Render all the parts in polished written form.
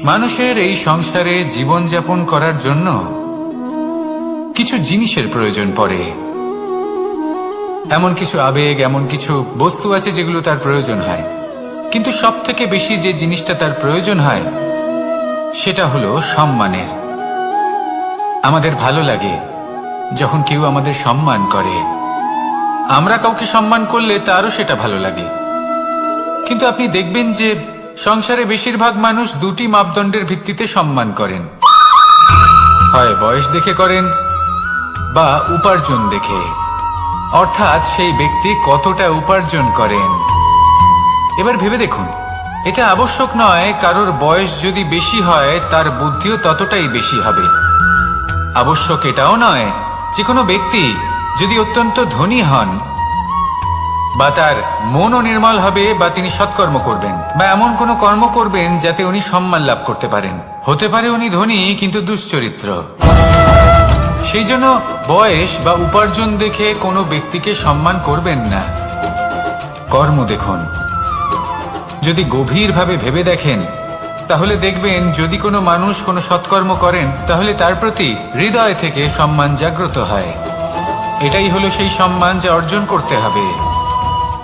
মানুষের এই সংসারে জীবনযাপন করার জন্য কিছু জিনিসের প্রয়োজন পড়ে। এমন কিছু আবেগ, এমন কিছু বস্তু আছে যেগুলো তার প্রয়োজন হয়। কিন্তু সবথেকে বেশি যে জিনিসটা তার প্রয়োজন হয় সেটা হলো সম্মানের। আমাদের ভালো লাগে যখন কেউ আমাদের সম্মান করে। আমরা কাউকে সম্মান করলে তারও সেটা ভালো লাগে। কিন্তু আপনি দেখবেন যে সংসারে বেশিরভাগ মানুষ দুটি মাপদণ্ডের ভিত্তিতে সম্মান করেন, হয় বয়স দেখে করেন বা উপার্জন দেখে, অর্থাৎ সেই ব্যক্তি কতটা উপার্জন করেন। এবার ভেবে দেখুন, এটা আবশ্যক নয় কারোর বয়স যদি বেশি হয় তার বুদ্ধিও ততটাই বেশি হবে। আবশ্যক এটাও নয় যে কোনো ব্যক্তি যদি অত্যন্ত ধনী হন বা তার মনও নির্মল হবে বা তিনি সৎকর্ম করবেন বা এমন কোনো কর্ম করবেন যাতে উনি সম্মান লাভ করতে পারেন। হতে পারে উনি ধনী কিন্তু দুশ্চরিত্র। সেই জন্য বয়স বা উপার্জন দেখে কোনো ব্যক্তিকে সম্মান করবেন না, কর্ম দেখুন। যদি গভীরভাবে ভেবে দেখেন তাহলে দেখবেন যদি কোনো মানুষ কোনো সৎকর্ম করেন তাহলে তার প্রতি হৃদয় থেকে সম্মান জাগ্রত হয়। এটাই হলো সেই সম্মান যা অর্জন করতে হবে।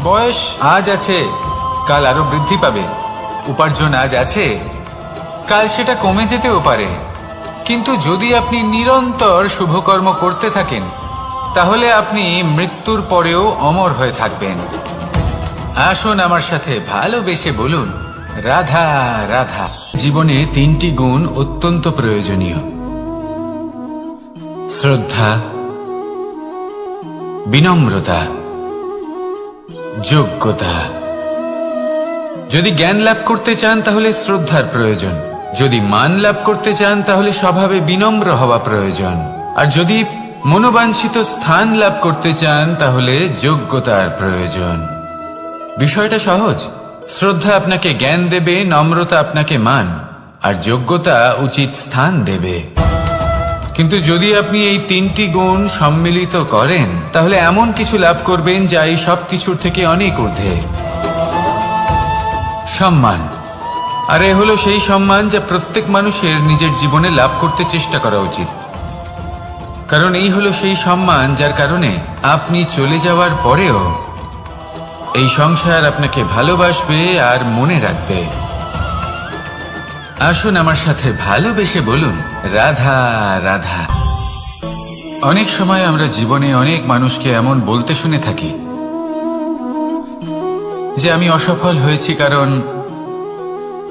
বয়স আজ আছে, কাল আরো বৃদ্ধি পাবে। উপার্জন আজ আছে, কাল সেটা কমে যেতেও পারে। কিন্তু যদি আপনি নিরন্তর শুভকর্ম করতে থাকেন তাহলে আপনি মৃত্যুর পরেও অমর হয়ে থাকবেন। আসুন আমার সাথে ভালোবেসে বলুন, রাধা রাধা। জীবনে তিনটি গুণ অত্যন্ত প্রয়োজনীয়: শ্রদ্ধা, বিনম্রতা, যোগ্যতা। যদি জ্ঞান লাভ করতে চান তাহলে শ্রদ্ধার প্রয়োজন, যদি মান লাভ করতে চান তাহলে স্বভাবে বিনম্র হওয়া প্রয়োজন, আর যদি মনোবাঞ্ছিত স্থান লাভ করতে চান তাহলে যোগ্যতার প্রয়োজন। বিষয়টা সহজ। শ্রদ্ধা আপনাকে জ্ঞান দেবে, নম্রতা আপনাকে মান, আর যোগ্যতা উচিত স্থান দেবে। কিন্তু যদি আপনি এই তিনটি গুণ সম্মিলিত করেন তাহলে এমন কিছু লাভ করবেন যা এই সব কিছুর থেকে অনেক ঊর্ধ্বে। সম্মান। আর এ হলো সেই সম্মান যা প্রত্যেক মানুষের নিজের জীবনে লাভ করতে চেষ্টা করা উচিত। কারণ এই হলো সেই সম্মান যার কারণে আপনি চলে যাওয়ার পরেও এই সংসার আপনাকে ভালোবাসবে আর মনে রাখবে। আসুন আমার সাথে ভালোবেসে বলুন, রাধা রাধা। অনেক সময় আমরা জীবনে অনেক মানুষকে এমন বলতে শুনে থাকি যে আমি অসফল হয়েছি কারণ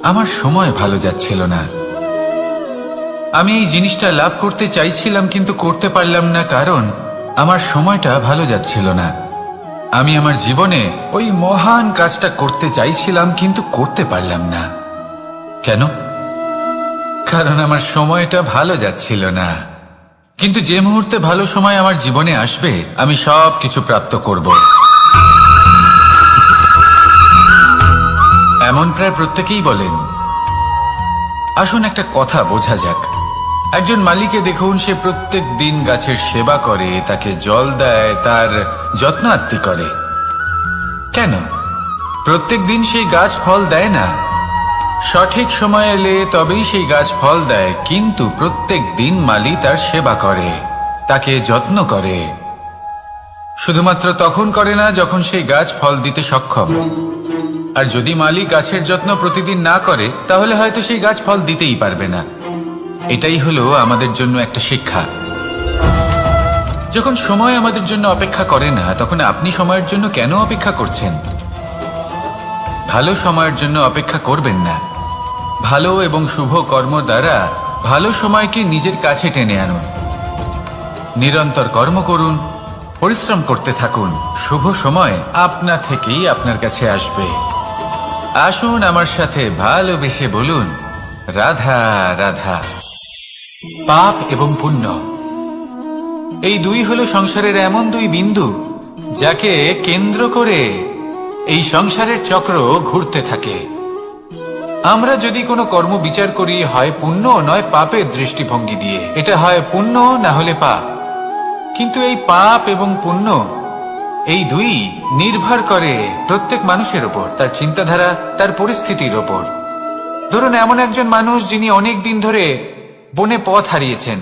আমার সময় ভালো যাচ্ছিল না। আমি এই জিনিসটা লাভ করতে চাইছিলাম কিন্তু করতে পারলাম না কারণ আমার সময়টা ভালো যাচ্ছিল না। আমি আমার জীবনে ওই মহান কাজটা করতে চাইছিলাম কিন্তু করতে পারলাম না। কেন? কারণ আমার সময়টা ভালো যাচ্ছিল না। কিন্তু যে মুহূর্তে ভালো সময় আমার জীবনে আসবে আমি সব কিছু প্রাপ্ত করব। এমন প্রায় প্রত্যেকেই বলেন। আসুন একটা কথা বোঝা যাক। একজন মালিকে দেখুন, সে প্রত্যেক দিন গাছের সেবা করে, তাকে জল দেয়, তার যত্ন আত্তি করে। কেন? প্রত্যেক দিন সেই গাছ ফল দেয় না। সঠিক সময় এলে তবেই সেই গাছ ফল দেয়, কিন্তু প্রত্যেক দিন মালি তার সেবা করে, তাকে যত্ন করে। শুধুমাত্র তখন করে না যখন সেই গাছ ফল দিতে সক্ষম। আর যদি মালি গাছের যত্ন প্রতিদিন না করে তাহলে হয়তো সেই গাছ ফল দিতেই পারবে না। এটাই হলো আমাদের জন্য একটা শিক্ষা। যখন সময় আমাদের জন্য অপেক্ষা করে না তখন আপনি সময়ের জন্য কেন অপেক্ষা করছেন? ভালো সময়ের জন্য অপেক্ষা করবেন না। ভালো এবং শুভ কর্ম দ্বারা ভালো সময়কে নিজের কাছে টেনে আনুন। নিরন্তর কর্ম করুন, পরিশ্রম করতে থাকুন। শুভ সময় আপনা থেকেই আপনার কাছে আসবে। আসুন আমার সাথে ভালোবেসে বলুন, রাধা রাধা। পাপ এবং পুণ্য, এই দুই হলো সংসারের এমন দুই বিন্দু যাকে কেন্দ্র করে এই সংসারের চক্র ঘুরতে থাকে। আমরা যদি কোনো কর্ম বিচার করি হয় পুণ্য নয় পাপের দৃষ্টিভঙ্গি দিয়ে, এটা হয় পুণ্য না হলে পাপ। কিন্তু এই পাপ এবং পুণ্য এই দুই নির্ভর করে প্রত্যেক মানুষের ওপর, তার চিন্তাধারা, তার পরিস্থিতির ওপর। ধরুন এমন একজন মানুষ যিনি অনেক দিন ধরে বনে পথ হারিয়েছেন,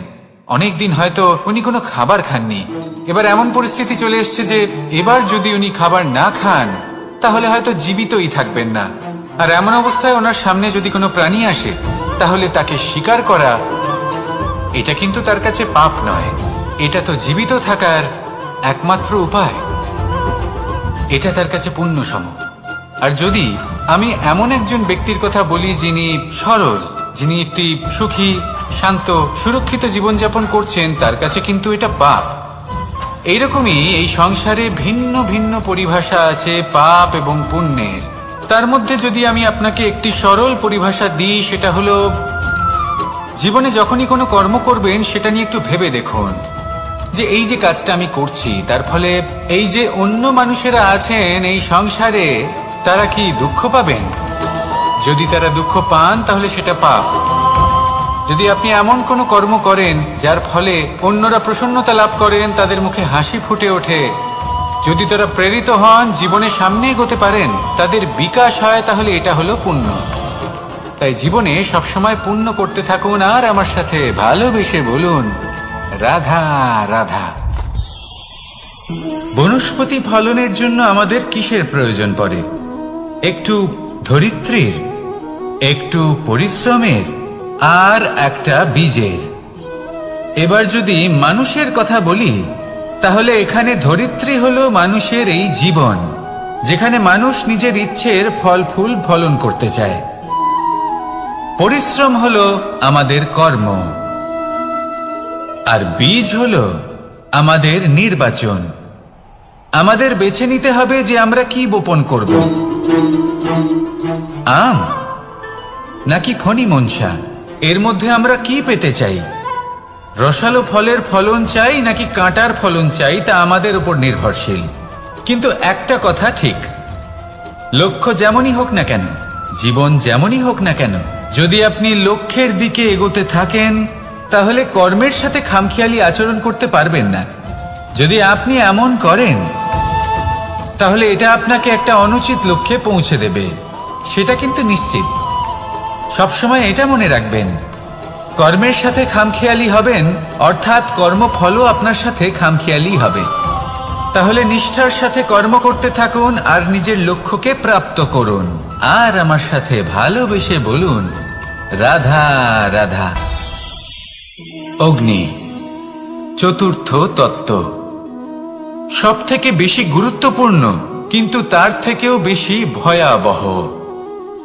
অনেক দিন হয়তো উনি কোনো খাবার খাননি। এবার এমন পরিস্থিতি চলে এসছে যে এবার যদি উনি খাবার না খান তাহলে হয়তো জীবিতই থাকবেন না। আর এমন অবস্থায় ওনার সামনে যদি কোনো প্রাণী আসে তাহলে তাকে শিকার করা এটা কিন্তু তার কাছে পাপ নয়, এটা তো জীবিত থাকার একমাত্র উপায়। এটা তার কাছে পুণ্যসম। আর যদি আমি এমন একজন ব্যক্তির কথা বলি যিনি সরল, যিনি একটি সুখী, শান্ত, সুরক্ষিত জীবনযাপন করছেন, তার কাছে কিন্তু এটা পাপ। এইরকমই এই সংসারে ভিন্ন ভিন্ন পরিভাষা আছে পাপ এবং পুণ্যের। তার মধ্যে যদি আমি আপনাকে একটি সরল পরিভাষা দিই, সেটা হলো জীবনে যখনই কোনো কর্ম করবেন সেটা নিয়ে একটু ভেবে দেখুন যে এই যে কাজটা আমি করছি তার ফলে এই যে অন্য মানুষেরা আছেন এই সংসারে তারা কি দুঃখ পাবেন? যদি তারা দুঃখ পান তাহলে সেটা পাপ। যদি আপনি এমন কোনো কর্ম করেন যার ফলে অন্যরা প্রসন্নতা লাভ করেন, তাদের মুখে হাসি ফুটে ওঠে, যদি তারা প্রেরিত হন, জীবনে সামনে এগোতে পারেন, তাদের বিকাশ হয়, তাহলে এটা হলো পুণ্য। তাই জীবনে সবসময় পুণ্য করতে থাকুন আর আমার সাথে ভালোবেসে বলুন রাধা রাধা। বনস্পতি ফলনের জন্য আমাদের কিসের প্রয়োজন পড়ে? একটু ধরিত্রীর, একটু পরিশ্রমের, আর একটা বীজের। এবার যদি মানুষের কথা বলি তাহলে এখানে ধরিত্রী হলো মানুষের এই জীবন, যেখানে মানুষ নিজের ইচ্ছের ফল ফুল ফলন করতে চায়। পরিশ্রম হলো আমাদের কর্ম, আর বীজ হলো আমাদের নির্বাচন। আমাদের বেছে নিতে হবে যে আমরা কি বপন করব, আম নাকি খনি মনসা। এর মধ্যে আমরা কি পেতে চাই? রসালো ফলের ফলন চাই নাকি কাঁটার ফলন চাই, তা আমাদের উপর নির্ভরশীল। কিন্তু একটা কথা ঠিক, লক্ষ্য যেমনই হোক না কেন, জীবন যেমনই হোক না কেন, যদি আপনি লক্ষ্যের দিকে এগোতে থাকেন তাহলে কর্মের সাথে খামখেয়ালি আচরণ করতে পারবেন না। যদি আপনি এমন করেন তাহলে এটা আপনাকে একটা অনুচিত লক্ষ্যে পৌঁছে দেবে, সেটা কিন্তু নিশ্চিত। সবসময় এটা মনে রাখবেন, কর্মের সাথে খামখেয়ালি হবেন অর্থাৎ কর্মফলও আপনার সাথে খামখেয়ালি হবে। তাহলে নিষ্ঠার সাথে কর্ম করতে থাকুন আর নিজের লক্ষ্যকে প্রাপ্ত করুন। আর আমার সাথে ভালোবেসে বলুন রাধা রাধা। অগ্নি চতুর্থ তত্ত্ব, সব থেকে বেশি গুরুত্বপূর্ণ কিন্তু তার থেকেও বেশি ভয়াবহ।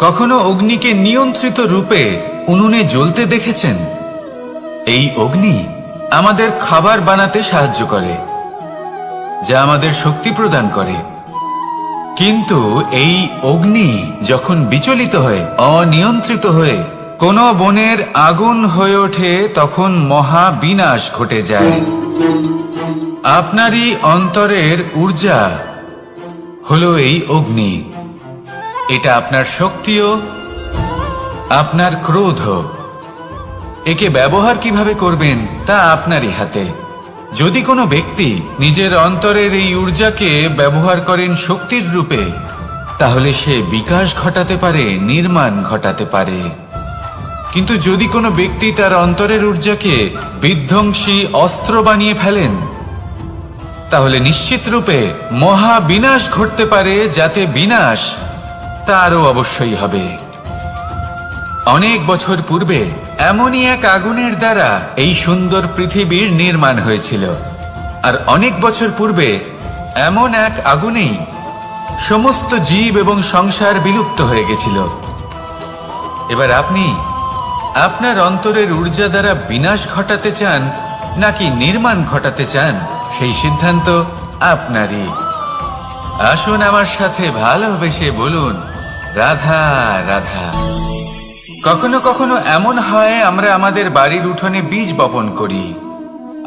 কখনো অগ্নিকে নিয়ন্ত্রিত রূপে উনুনে জ্বলতে দেখেছেন? এই অগ্নি আমাদের খাবার বানাতে সাহায্য করে, যা আমাদের শক্তি প্রদান করে। কিন্তু এই অগ্নি যখন বিচলিত হয়ে, অনিয়ন্ত্রিত হয়ে কোন বনের আগুন হয়ে ওঠে, তখন মহা বিনাশ ঘটে যায়। আপনারই অন্তরের ঊর্জা হলো এই অগ্নি। এটা আপনার শক্তিও, আপনার ক্রোধ। একে ব্যবহার কিভাবে করবেন তা আপনারই হাতে। যদি কোনো ব্যক্তি নিজের অন্তরের এই ঊর্জাকে ব্যবহার করেন শক্তির রূপে, তাহলে সে বিকাশ ঘটাতে পারে, নির্মাণ ঘটাতে পারে। কিন্তু যদি কোনো ব্যক্তি তার অন্তরের ঊর্জাকে বিধ্বংসী অস্ত্র বানিয়ে ফেলেন, তাহলে নিশ্চিত রূপে মহা বিনাশ ঘটতে পারে, যাতে বিনাশ তারও অবশ্যই হবে। অনেক বছর পূর্বে এমনই এক আগুনের দ্বারা এই সুন্দর পৃথিবীর নির্মাণ হয়েছিল। আর অনেক বছর পূর্বে এমন এক আগুনেই সমস্ত জীব এবং সংসার বিলুপ্ত হয়ে গেছিল। এবার আপনি আপনার অন্তরের ঊর্জা দ্বারা বিনাশ ঘটাতে চান নাকি নির্মাণ ঘটাতে চান, সেই সিদ্ধান্ত আপনারই। আসুন আমার সাথে ভালোবেসে বলুন রাধা রাধা। কখনো কখনো এমন হয় আমরা আমাদের বাড়ির উঠোনে বীজ বপন করি,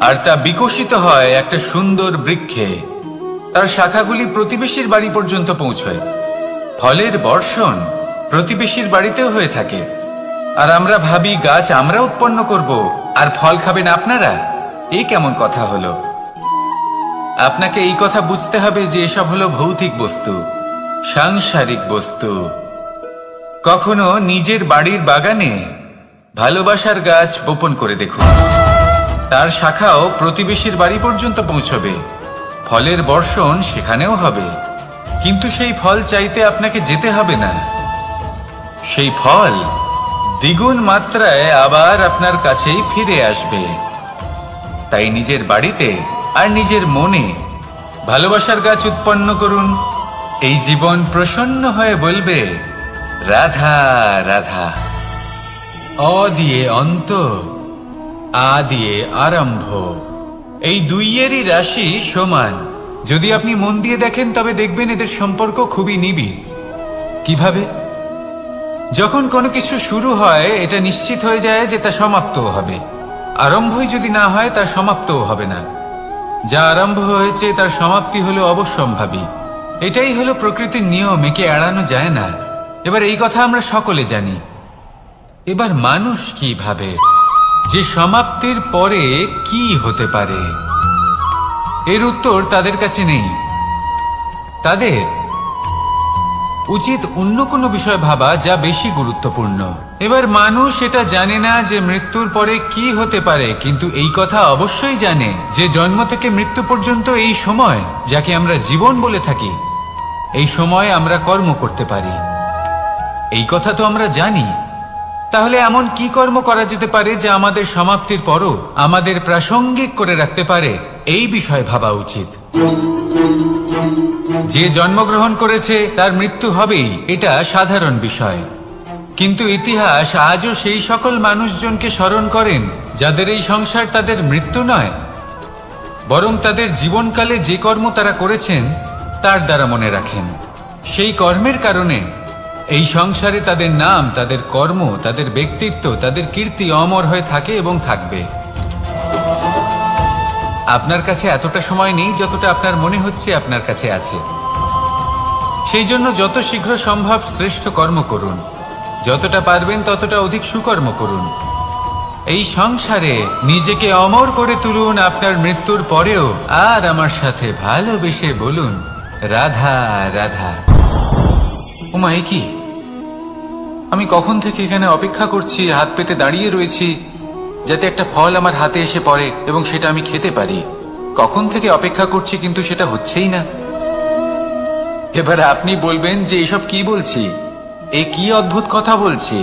আর তা বিকশিত হয় একটা সুন্দর বৃক্ষে। তার শাখাগুলি প্রতিবেশীর বাড়ি পর্যন্ত পৌঁছয়। ফলের বর্ষণ প্রতিবেশীর বাড়িতেও হয়ে থাকে। আর আমরা ভাবি গাছ আমরা উৎপন্ন করব আর ফল খাবেন আপনারা। এই কেমন কথা হলো? আপনাকে এই কথা বুঝতে হবে যে এসব হলো ভৌতিক বস্তু, সাংসারিক বস্তু। কখনো নিজের বাড়ির বাগানে ভালোবাসার গাছ বপন করে দেখুন। তার শাখাও প্রতিবেশীর বাড়ি পর্যন্ত পৌঁছবে, ফলের বর্ষণ সেখানেও হবে, কিন্তু সেই ফল চাইতে আপনাকে যেতে হবে না। সেই ফল দ্বিগুণ মাত্রায় আবার আপনার কাছেই ফিরে আসবে। তাই নিজের বাড়িতে আর নিজের মনে ভালোবাসার গাছ উৎপন্ন করুন। এই জীবন প্রসন্ন হয়ে বলবে, রাধা রাধা। অ দিয়ে অন্ত, আ দিয়ে আরম্ভ, এই দুইয়েরই রাশি সমান। যদি আপনি মন দিয়ে দেখেন তবে দেখবেন এদের সম্পর্ক খুবই নিবিড়। কিভাবে? যখন কোনো কিছু শুরু হয় এটা নিশ্চিত হয়ে যায় যে তা সমাপ্তও হবে। আরম্ভই যদি না হয় তা সমাপ্তও হবে না। যা আরম্ভ হয়েছে তার সমাপ্তি হলো অবশ্যম্ভাবী। এটাই হলো প্রকৃতির নিয়ম, একে এড়ানো যায় না। এবার এই কথা আমরা সকলে জানি। এবার মানুষ কি ভাবে যে সমাপ্তির পরে কি হতে পারে, এর উত্তর তাদের কাছে নেই। তাদের উচিত অন্য কোনো বিষয় ভাবা যা বেশি গুরুত্বপূর্ণ। এবার মানুষ এটা জানে না যে মৃত্যুর পরে কি হতে পারে, কিন্তু এই কথা অবশ্যই জানে যে জন্ম থেকে মৃত্যু পর্যন্ত এই সময়, যাকে আমরা জীবন বলে থাকি, এই সময় আমরা কর্ম করতে পারি। এই কথা তো আমরা জানি। তাহলে এমন কি কর্ম করা যেতে পারে যা আমাদের সমাপ্তির পরও আমাদের প্রাসঙ্গিক করে রাখতে পারে, এই বিষয়ে ভাবা উচিত। যে জন্মগ্রহণ করেছে তার মৃত্যু হবেই, এটা সাধারণ বিষয়। কিন্তু ইতিহাস আজও সেই সকল মানুষজনকে স্মরণ করেন যাদের এই সংসার তাদের মৃত্যু নয়, বরং তাদের জীবনকালে যে কর্ম তারা করেছেন তার দ্বারা মনে রাখেন। সেই কর্মের কারণে এই সংসারে তাদের নাম, তাদের কর্ম, তাদের ব্যক্তিত্ব, তাদের কীর্তি অমর হয়ে থাকে এবং থাকবে। আপনার কাছে এতটা সময় নেই যতটা আপনার মনে হচ্ছে আপনার কাছে আছে। সেই জন্য যত শীঘ্র সম্ভব শ্রেষ্ঠ কর্ম করুন, যতটা পারবেন ততটা অধিক সুকর্ম করুন। এই সংসারে নিজেকে অমর করে তুলুন আপনার মৃত্যুর পরেও, আর আমার সাথে ভালোবেসে বলুন, রাধা রাধা। ওমা, এ কি? আমি কখন থেকে এখানে অপেক্ষা করছি, হাত পেতে দাঁড়িয়ে রয়েছি যাতে একটা ফল আমার হাতে এসে পড়ে এবং সেটা আমি খেতে পারি। কখন থেকে অপেক্ষা করছি, কিন্তু সেটা হচ্ছেই না। এবার আপনি বলবেন যে এসব কি বলছি, এ কি অদ্ভুত কথা বলছি।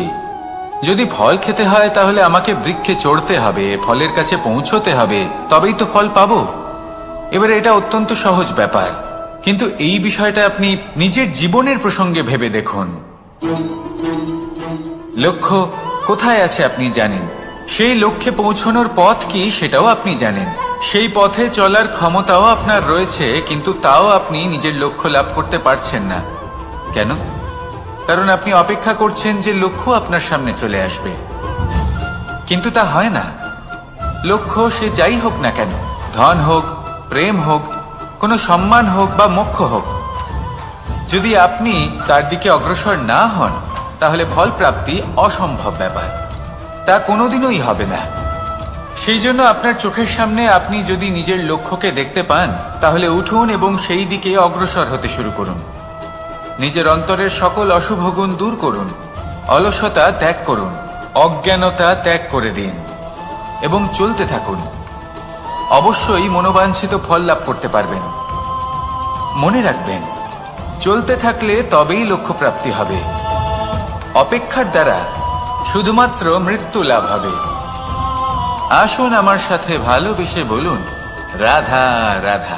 যদি ফল খেতে হয় তাহলে আমাকে বৃক্ষে চড়তে হবে, ফলের কাছে পৌঁছতে হবে, তবেই তো ফল পাবো। এবারে এটা অত্যন্ত সহজ ব্যাপার, কিন্তু এই বিষয়টা আপনি নিজের জীবনের প্রসঙ্গে ভেবে দেখুন। লক্ষ্য কোথায় আছে আপনি জানেন, সেই লক্ষ্যে পৌঁছানোর পথ কি সেটাও আপনি জানেন, সেই পথে চলার ক্ষমতাও আপনার রয়েছে, কিন্তু তাও আপনি নিজের লক্ষ্য লাভ করতে পারছেন না। কেন? কারণ আপনি অপেক্ষা করছেন যে লক্ষ্য আপনার সামনে চলে আসবে, কিন্তু তা হয় না। লক্ষ্য সে যাই হোক না কেন, ধন হোক, প্রেম হোক, কোনো সম্মান হোক বা মোক্ষ হোক, যদি আপনি তার দিকে অগ্রসর না হন তাহলে ফল প্রাপ্তি অসম্ভব ব্যাপার, তা কোনোদিনই হবে না। সেই জন্য আপনার চোখের সামনে আপনি যদি নিজের লক্ষ্যকে দেখতে পান তাহলে উঠুন এবং সেই দিকে অগ্রসর হতে শুরু করুন। নিজের অন্তরের সকল অশুভ গুণ দূর করুন, অলসতা ত্যাগ করুন, অজ্ঞানতা ত্যাগ করে দিন এবং চলতে থাকুন। অবশ্যই মনোবাঞ্ছিত ফল লাভ করতে পারবেন। মনে রাখবেন, চলতে থাকলে তবেই লক্ষ্য প্রাপ্তি হবে। অপেক্ষার দ্বারা শুধুমাত্র মৃত্যু লাভ হবে। আসুন আমার সাথে ভালোবেসে বলুন, রাধা রাধা।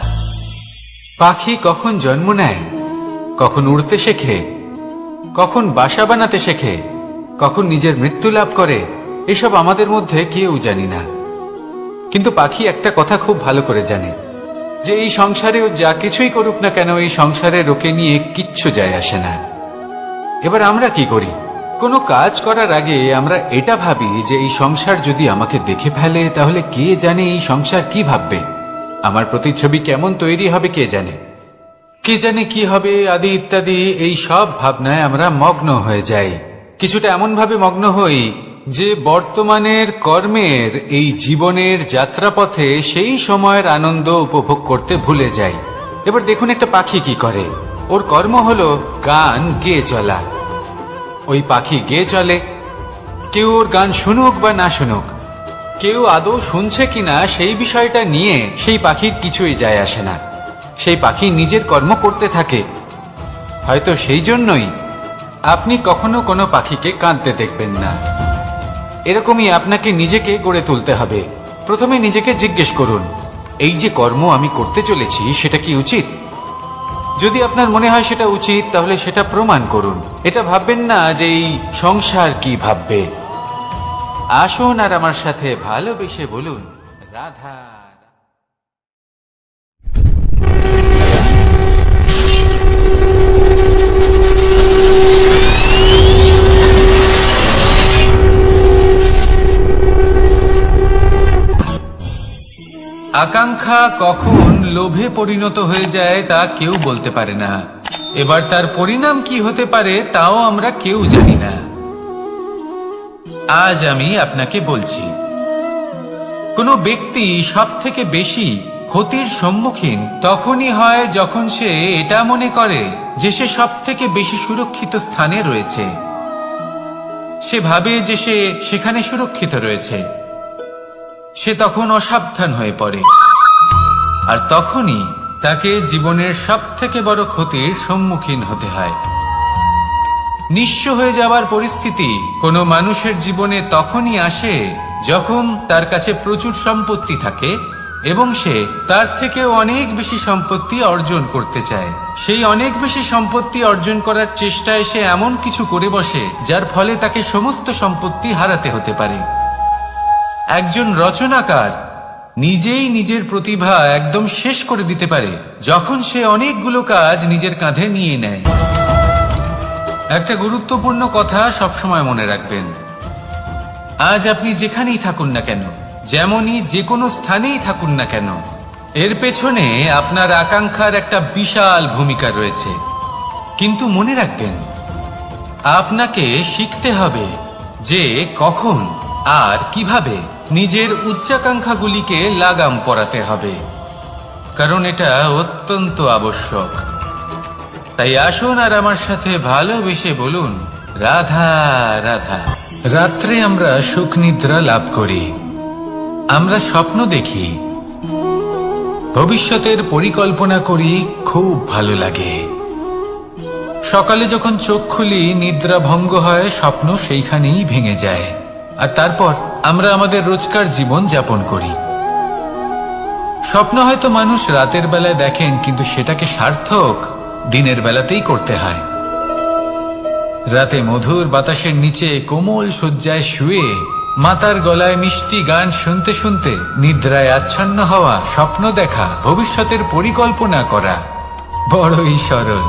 পাখি কখন জন্ম নেয়, কখন উড়তে শেখে, কখন বাসা বানাতে শেখে, কখন নিজের মৃত্যু লাভ করে, এসব আমাদের মধ্যে কেউ জানি না। কিন্তু পাখি একটা কথা খুব ভালো করে জানে, যে এই সংসারেও যা কিছুই করুক না কেন, এই সংসারের ওকে নিয়ে কিচ্ছু যায় আসে না। এবার আমরা কি করি? কোনো কাজ করার আগে আমরা এটা ভাবি যে এই সংসার যদি আমাকে দেখে ফেলে তাহলে কে জানে এই সংসার কি ভাববে, আমার প্রতিচ্ছবি কেমন তৈরি হবে কে জানে, কে জানে কি হবে আদি ইত্যাদি। এই সব ভাবনায় আমরা মগ্ন হয়ে যাই। কিছুটা এমন ভাবে মগ্ন হই যে বর্তমানের কর্মের এই জীবনের যাত্রাপথে সেই সময়ের আনন্দ উপভোগ করতে ভুলে যাই। এবার দেখুন একটা পাখি কি করে, ওর কর্ম হলো গান গেয়ে চলা। ওই পাখি গেয়ে চলে, কেউ ওর গান শুনুক বা না শুনুক, কেউ আদৌ শুনছে কিনা সেই বিষয়টা নিয়ে সেই পাখির কিছুই যায় আসে না। সেই পাখি নিজের কর্ম করতে থাকে। হয়তো সেই জন্যই আপনি কখনো কোনো পাখিকে কাঁদতে দেখবেন না। এরকমই আপনাকে নিজেকে গড়ে তুলতে হবে। প্রথমে নিজেকে জিজ্ঞেস করুন, এই যে কর্ম আমি করতে চলেছি সেটা কি উচিত? যদি আপনার মনে হয় সেটা উচিত, তাহলে সেটা প্রমাণ করুন। এটা ভাববেন না যে এই সংসার কি ভাববে। আসুন আর আমার সাথে ভালোবেসে বলুন, রাধা। আকাঙ্ক্ষা কখন লোভে পরিণত হয়ে যায় তা কেউ বলতে পারে না। এবার তার পরিণাম কি হতে পারে তাও আমরা কেউ জানি না। আজ আমি আপনাকে বলছি, কোনো ব্যক্তি সবথেকে বেশি ক্ষতির সম্মুখীন তখনই হয় যখন সে এটা মনে করে যে সে সবথেকে বেশি সুরক্ষিত স্থানে রয়েছে। সে ভাবে যে সে সেখানে সুরক্ষিত রয়েছে। সে তখন অসাবধান হয়ে পড়ে, আর তখনই তাকে জীবনের সবথেকে বড় ক্ষতির সম্মুখীন হতে হয়। নিঃস্ব হয়ে যাওয়ার পরিস্থিতি কোনো মানুষের জীবনে তখনই আসে যখন তার কাছে প্রচুর সম্পত্তি থাকে এবং সে তার থেকেও অনেক বেশি সম্পত্তি অর্জন করতে চায়। সেই অনেক বেশি সম্পত্তি অর্জন করার চেষ্টায় সে এমন কিছু করে বসে যার ফলে তাকে সমস্ত সম্পত্তি হারাতে হতে পারে। একজন রচনাকার নিজেই নিজের প্রতিভা একদম শেষ করে দিতে পারে যখন সে অনেকগুলো কাজ নিজের কাঁধে নিয়ে নেয়। একটা গুরুত্বপূর্ণ কথা সবসময় মনে রাখবেন, আজ আপনি যেখানেই থাকুন না কেন, যেমনই যে কোনো স্থানেই থাকুন না কেন, এর পেছনে আপনার আকাঙ্ক্ষার একটা বিশাল ভূমিকা রয়েছে। কিন্তু মনে রাখবেন, আপনাকে শিখতে হবে যে কখন আর কিভাবে নিজের উচ্চাকাঙ্ক্ষাগুলিকে লাগাম পরাতে হবে, কারণ এটা অত্যন্ত আবশ্যক। তাই আসুন আর আমার সাথে ভালোবেসে বলুন, রাধা রাধা। রাত্রে আমরা সুখ নিদ্রা লাভ করি, আমরা স্বপ্ন দেখি, ভবিষ্যতের পরিকল্পনা করি, খুব ভালো লাগে। সকালে যখন চোখ খুলি নিদ্রা ভঙ্গ হয়, স্বপ্ন সেইখানেই ভেঙে যায়, আর তারপর আমরা আমাদের রোজকার জীবন যাপন করি। স্বপ্ন হয়তো মানুষ রাতের বেলায় দেখেন, কিন্তু সেটাকে সার্থক দিনের বেলাতেই করতে হয়। রাতে মধুর বাতাসের নিচে কোমল শয্যায় শুয়ে মাতার গলায় মিষ্টি গান শুনতে শুনতে নিদ্রায় আচ্ছন্ন হওয়া, স্বপ্ন দেখা, ভবিষ্যতের পরিকল্পনা করা বড়ই সরল।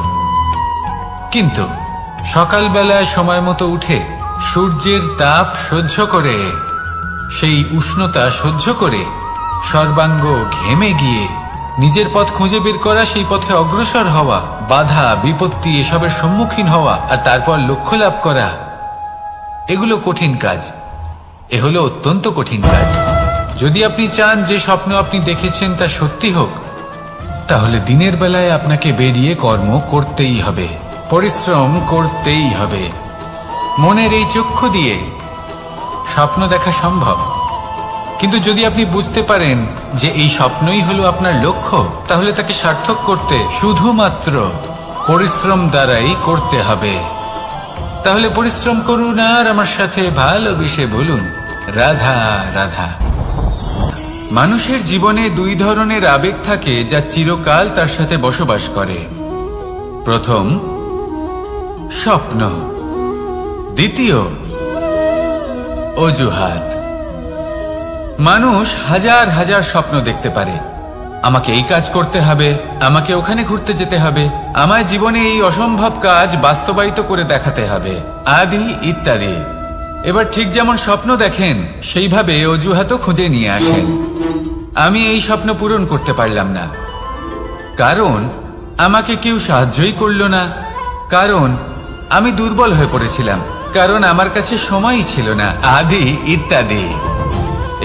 কিন্তু সকালবেলায় সময় মতো উঠে সূর্যের তাপ সহ্য করে, সেই উষ্ণতা সহ্য করে সর্বাঙ্গ ঘেমে গিয়ে নিজের পথ খুঁজে বের করা, সেই পথে অগ্রসর হওয়া, বাধা বিপত্তি এসবের সম্মুখীন হওয়া, আর তারপর লক্ষ্য লাভ করা, এগুলো কঠিন কাজ। এ হলো অত্যন্ত কঠিন কাজ। যদি আপনি চান যে স্বপ্ন আপনি দেখেছেন তা সত্যি হোক, তাহলে দিনের বেলায় আপনাকে বেরিয়ে কর্ম করতেই হবে, পরিশ্রম করতেই হবে। মনের এই চক্ষু দিয়ে স্বপ্ন দেখা সম্ভব, কিন্তু যদি আপনি বুঝতে পারেন যে এই স্বপ্নই হলো আপনার লক্ষ্য, তাহলে তাকে সার্থক করতে শুধুমাত্র পরিশ্রম দ্বারাই করতে হবে। তাহলে পরিশ্রম করুন আর আমার সাথে ভালোবেসে বলুন, রাধা রাধা। মানুষের জীবনে দুই ধরনের আবেগ থাকে যা চিরকাল তার সাথে বসবাস করে। প্রথম, স্বপ্ন। দ্বিতীয়, অজুহাত। মানুষ হাজার হাজার স্বপ্ন দেখতে পারে। আমাকে এই কাজ করতে হবে, আমাকে ওখানে ঘুরতে যেতে হবে, আমার জীবনে এই অসম্ভব কাজ বাস্তবায়িত করে দেখাতে হবে, আদি ইত্যাদি। এবার ঠিক যেমন স্বপ্ন দেখেন, সেইভাবে অজুহাতও খুঁজে নিয়ে আসেন। আমি এই স্বপ্ন পূরণ করতে পারলাম না, কারণ আমাকে কেউ সাহায্যই করলো না, কারণ আমি দুর্বল হয়ে পড়েছিলাম, কারণ আমার কাছে সময়ই ছিল না, আদি ইত্যাদি।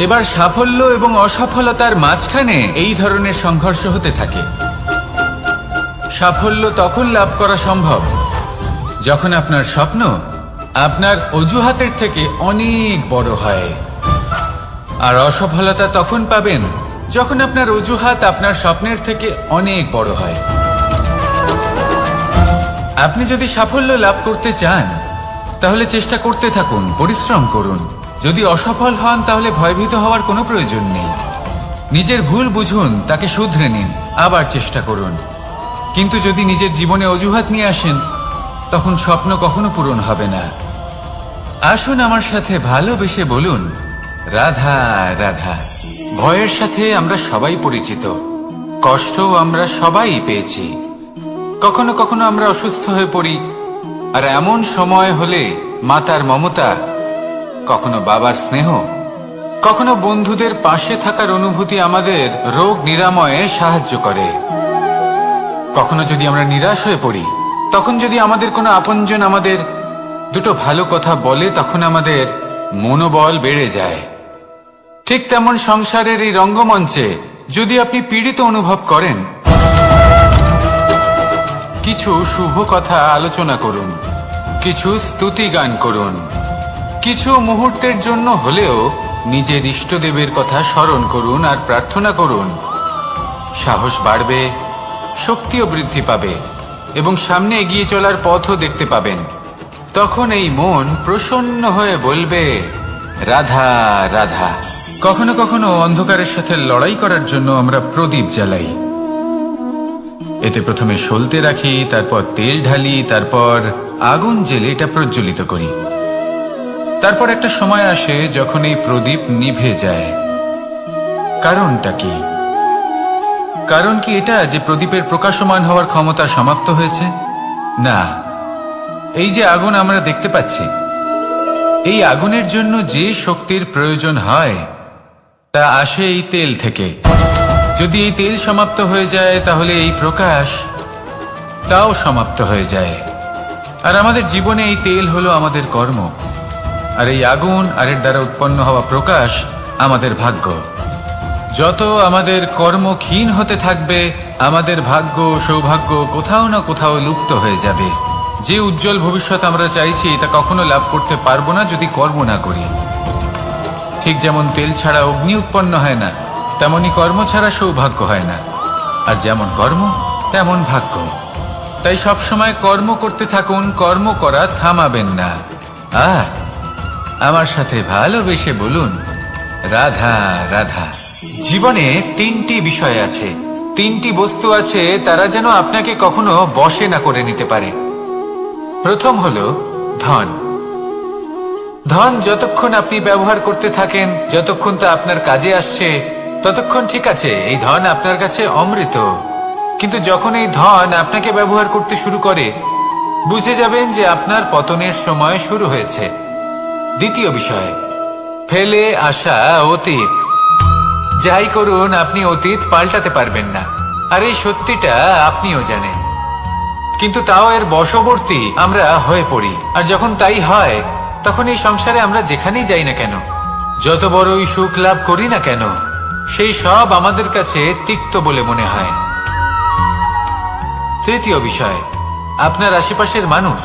এবার সাফল্য এবং অসফলতার মাঝখানে এই ধরনের সংঘর্ষ হতে থাকে। সাফল্য তখন লাভ করা সম্ভব যখন আপনার স্বপ্ন আপনার অজুহাতের থেকে অনেক বড় হয়। আর অসফলতা তখন পাবেন যখন আপনার অজুহাত আপনার স্বপ্নের থেকে অনেক বড় হয়। আপনি যদি সাফল্য লাভ করতে চান তাহলে চেষ্টা করতে থাকুন, পরিশ্রম করুন। যদি অসফল হন তাহলে ভয়ভীত হওয়ার কোনো প্রয়োজন নেই। নিজের ভুল বুঝুন, তাকে শুধরে নিন, আবার চেষ্টা করুন। কিন্তু যদি নিজের জীবনে অজুহাত নিয়ে আসেন তখন স্বপ্ন কখনো পূরণ হবে না। আসুন আমার সাথে ভালোবেসে বলুন, রাধা রাধা। ভয়ের সাথে আমরা সবাই পরিচিত, কষ্টও আমরা সবাই পেয়েছি। কখনো কখনো আমরা অসুস্থ হয়ে পড়ি, আর এমন সময় হলে মাতার মমতা, কখনো বাবার স্নেহ, কখনো বন্ধুদের পাশে থাকার অনুভূতি আমাদের রোগ নিরাময়ে সাহায্য করে। কখনো যদি আমরা নিরাশ হয়ে পড়ি, তখন যদি আমাদের কোনো আপনজন আমাদের দুটো ভালো কথা বলে, তখন আমাদের মনোবল বেড়ে যায়। ঠিক তেমন সংসারের এই রঙ্গমঞ্চে যদি আপনি পীড়িত অনুভব করেন, কিছু শুভ কথা আলোচনা করুন, কিছু স্তুতি গান করুন, কিছু মুহূর্তের জন্য হলেও নিজের ইষ্টদেবের কথা স্মরণ করুন আর প্রার্থনা করুন। সাহস বাড়বে, শক্তিও বৃদ্ধি পাবে এবং সামনে এগিয়ে চলার পথও দেখতে পাবেন। তখন এই মন প্রসন্ন হয়ে বলবে, রাধা রাধা। কখনো কখনো অন্ধকারের সাথে লড়াই করার জন্য আমরা প্রদীপ জ্বালাই। এতে প্রথমে সলতে রাখি, তারপর তেল ঢালি, তারপর আগুন জেলে এটা প্রজ্বলিত করি। তারপর একটা সময় আসে যখন এই প্রদীপ নিভে যায়। কারণটা কি? কারণ কি এটা যে প্রদীপের প্রকাশমান হওয়ার ক্ষমতা সমাপ্ত হয়েছে? না, এই যে আগুন আমরা দেখতে পাচ্ছি, এই আগুনের জন্য যে শক্তির প্রয়োজন হয় তা আসে এই তেল থেকে। যদি এই তেল সমাপ্ত হয়ে যায় তাহলে এই প্রকাশ তাও সমাপ্ত হয়ে যায়। আর আমাদের জীবনে এই তেল হলো আমাদের কর্ম, আর এই আগুন আর এর দ্বারা উৎপন্ন হওয়া প্রকাশ আমাদের ভাগ্য। যত আমাদের কর্ম ক্ষীণ হতে থাকবে, আমাদের ভাগ্য সৌভাগ্য কোথাও না কোথাও লুপ্ত হয়ে যাবে। যে উজ্জ্বল ভবিষ্যৎ আমরা চাইছি তা কখনো লাভ করতে পারবো না যদি কর্ম না করি। ঠিক যেমন তেল ছাড়া অগ্নি উৎপন্ন হয় না, তেমনি কর্ম ছাড়া সৌভাগ্য হয় না। আর যেমন কর্ম তেমন ভাগ্য। তাই সবসময় কর্ম করতে থাকুন, কর্ম করা থামাবেন না। আর আমার সাথে ভালোবেসে বলুন, রাধা রাধা। জীবনে তিনটি বিষয় আছে, তিনটি বস্তু আছে, তারা যেন আপনাকে কখনো বশে না করে নিতে পারে। প্রথম হলো ধন। ধন যতক্ষণ আপনি ব্যবহার করতে থাকেন, যতক্ষণ তা আপনার কাজে আসছে, ততক্ষণ ঠিক আছে, এই ধন আপনার কাছে অমৃত। কিন্তু যখন এই ধন আপনাকে ব্যবহার করতে শুরু করে, বুঝে যাবেন যে আপনার পতনের সময় শুরু হয়েছে। দ্বিতীয় বিষয়, ফেলে আসা অতীত। যাই করুন, আপনি অতীত পাল্টাতে পারবেন না, আর এই সত্যিটা আপনিও জানেন। কিন্তু তাও এর বশবর্তী আমরা হয়ে পড়ি। আর যখন তাই হয়, তখন এই সংসারে আমরা যেখানেই যাই না কেন, যত বড়ই সুখ লাভ করি না কেন, সেই সব আমাদের কাছে তিক্ত বলে মনে হয়। তৃতীয় বিষয়, আপনার আশেপাশের মানুষ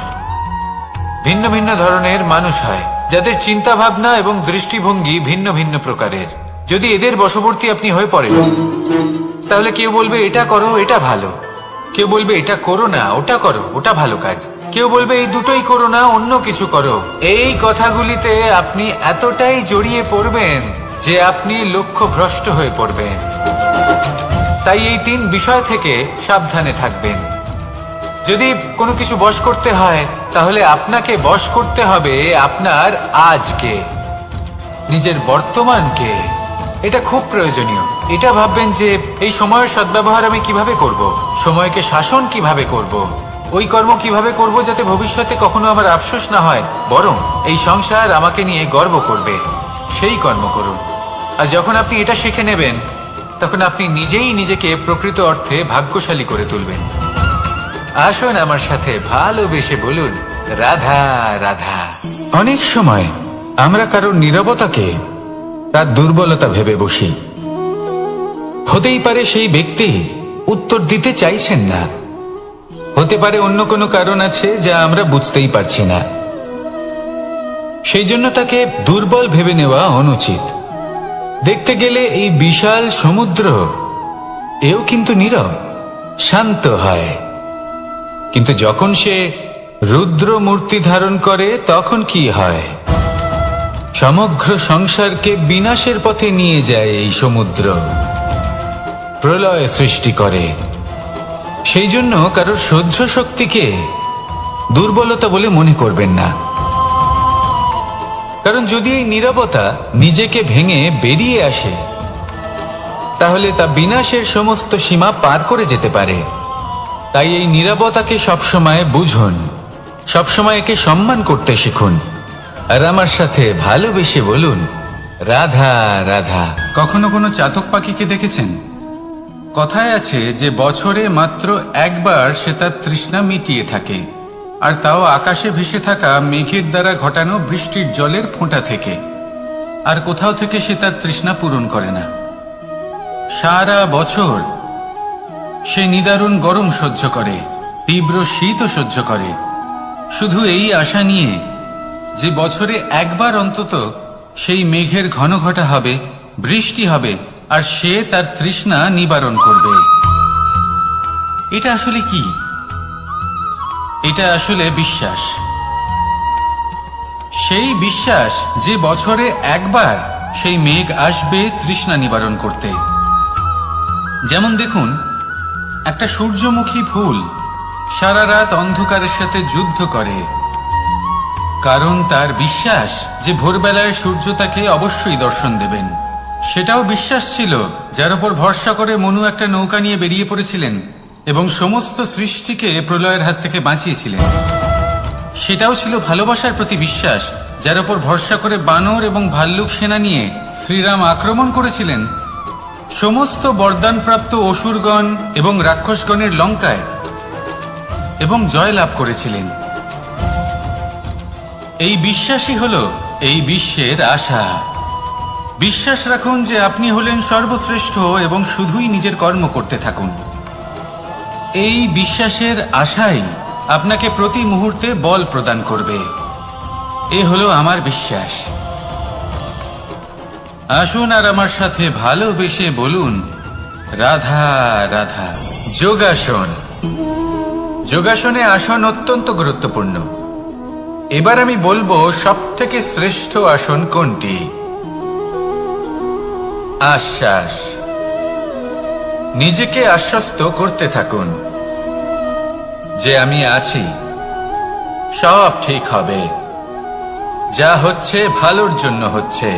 ভিন্ন ভিন্ন ধরনের মানুষ হয়, যাদের চিন্তা ভাবনা এবং দৃষ্টিভঙ্গি ভিন্ন ভিন্ন প্রকারের। যদি এদের বশবর্তী আপনি হয়ে পড়েন, তাহলে কেউ বলবে এটা করো, এটা ভালো। কেউ বলবে এটা করো না, ওটা করো, ওটা ভালো কাজ। কেউ বলবে এই দুটোই করো না, অন্য কিছু করো। এই কথাগুলিতে আপনি এতটাই জড়িয়ে পড়বেন যে আপনি লক্ষ্য ভ্রষ্ট হয়ে পড়বেন। তাই এই তিন বিষয় থেকে সাবধানে থাকবেন। যদি কোনো কিছু বশ করতে হয়, তাহলে আপনাকে বশ করতে হবে আপনার আজকে, নিজের বর্তমানকে। এটা খুব প্রয়োজনীয়। এটা ভাববেন যে এই সময়ের সদ্ব্যবহার আমি কিভাবে করব, সময়কে শাসন কিভাবে করব, ওই কর্ম কিভাবে করব যাতে ভবিষ্যতে কখনো আমার আফসোস না হয়, বরং এই সংসার আমাকে নিয়ে গর্ব করবে, সেই কর্ম করুন। আর যখন আপনি এটা শিখে নেবেন, তখন আপনি নিজেই নিজেকে প্রকৃত অর্থে ভাগ্যশালী করে তুলবেন। আসুন আমার সাথে ভালোবেসে বলুন, রাধা রাধা। অনেক সময় আমরা কারোর নীরবতাকে তার দুর্বলতা ভেবে বসি। হতেই পারে সেই ব্যক্তি উত্তর দিতে চাইছেন না, হতে পারে অন্য কোনো কারণ আছে যা আমরা বুঝতেই পারছি না। সেই জন্য তাকে দুর্বল ভেবে নেওয়া অনুচিত। দেখতে গেলে এই বিশাল সমুদ্র এও কিন্তু নীরব, শান্ত হয়। কিন্তু যখন সে রুদ্র মূর্তি ধারণ করে তখন কি হয়? সমগ্র সংসারকে বিনাশের পথে নিয়ে যায় এই সমুদ্র, প্রলয় সৃষ্টি করে। সেই জন্য কারোর সহ্য শক্তিকে দুর্বলতা বলে মনে করবেন না। কারণ যদি এই নীরবতা নিজেকে ভেঙে বেরিয়ে আসে, তাহলে তা বিনাশের সমস্ত সীমা পার করে যেতে পারে। তাই এই নীরবতাকে সবসময় বুঝুন, সবসময় একে সম্মান করতে শিখুন, আর আমার সাথে ভালোবেসে বলুন, রাধা রাধা। কখনো কোনো চাতক পাখিকে দেখেছেন? কথায় আছে যে বছরে মাত্র একবার সে তার তৃষ্ণা মিটিয়ে থাকে, আর তাও আকাশে ভেসে থাকা মেঘের দ্বারা ঘটানো বৃষ্টির জলের ফোঁটা থেকে। আর কোথাও থেকে সে তার তৃষ্ণা পূরণ করে না। সারা বছর সে নিদারুণ গরম সহ্য করে, তীব্র শীতও সহ্য করে, শুধু এই আশা নিয়ে যে বছরে একবার অন্তত সেই মেঘের ঘনঘটা হবে, বৃষ্টি হবে, আর সে তার তৃষ্ণা নিবারণ করবে। এটা আসলে কি? এটা আসলে বিশ্বাস। সেই বিশ্বাস যে বছরে একবার সেই মেঘ আসবে তৃষ্ণা নিবারণ করতে। যেমন দেখুন, একটা সূর্যমুখী ফুল সারা রাত অন্ধকারের সাথে যুদ্ধ করে, কারণ তার বিশ্বাস যে ভোরবেলায় সূর্য তাকে অবশ্যই দর্শন দেবেন। সেটাও বিশ্বাস ছিল যার উপর ভরসা করে মনু একটা নৌকা নিয়ে বেরিয়ে পড়েছিলেন এবং সমস্ত সৃষ্টিকে প্রলয়ের হাত থেকে বাঁচিয়েছিলেন। সেটাও ছিল ভালোবাসার প্রতি বিশ্বাস, যার উপর ভরসা করে বানর এবং ভাল্লুক সেনা নিয়ে শ্রীরাম আক্রমণ করেছিলেন সমস্ত বরদানপ্রাপ্ত অসুরগণ এবং রাক্ষসগণের লঙ্কায়, এবং জয় লাভ করেছিলেন। এই বিশ্বাসই হল এই বিশ্বের আশা। বিশ্বাস রাখুন যে আপনি হলেন সর্বশ্রেষ্ঠ এবং শুধুই নিজের কর্ম করতে থাকুন। এই বিশ্বাসের আশাই আপনাকে প্রতি মুহূর্তে বল প্রদান করবে। এ হলো আমার বিশ্বাস। আসুন আর আমার সাথে ভালোবেসে বলুন, রাধা রাধা। যোগাসন। যোগাসনে আসন অত্যন্ত গুরুত্বপূর্ণ। এবার আমি বলবো সবথেকে শ্রেষ্ঠ আসন কোনটি। আশ্বাস। নিজেকে আশ্বস্ত করতে থাকুন যে আমি আছি, সব ঠিক হবে, যা হচ্ছে ভালোর জন্য হচ্ছে।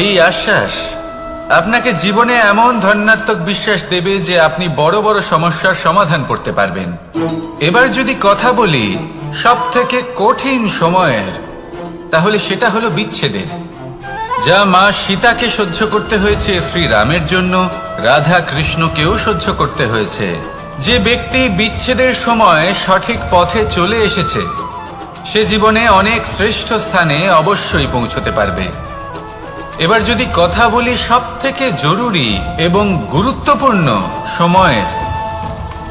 এই আশ্বাস আপনাকে জীবনে এমন ধন্যাত্মক বিশ্বাস দেবে যে আপনি বড় বড় সমস্যার সমাধান করতে পারবেন। এবার যদি কথা বলি সব থেকে কঠিন সময়ের, তাহলে সেটা হলো বিচ্ছেদের। যা মা সীতাকে সহ্য করতে হয়েছে শ্রীরামের জন্য, রাধা কৃষ্ণকেও সহ্য করতে হয়েছে। যে ব্যক্তি বিচ্ছেদের সময় সঠিক পথে চলে এসেছে, সে জীবনে অনেক শ্রেষ্ঠ স্থানে অবশ্যই পৌঁছতে পারবে। এবার যদি কথা বলি সব থেকে জরুরি এবং গুরুত্বপূর্ণ সময়ের,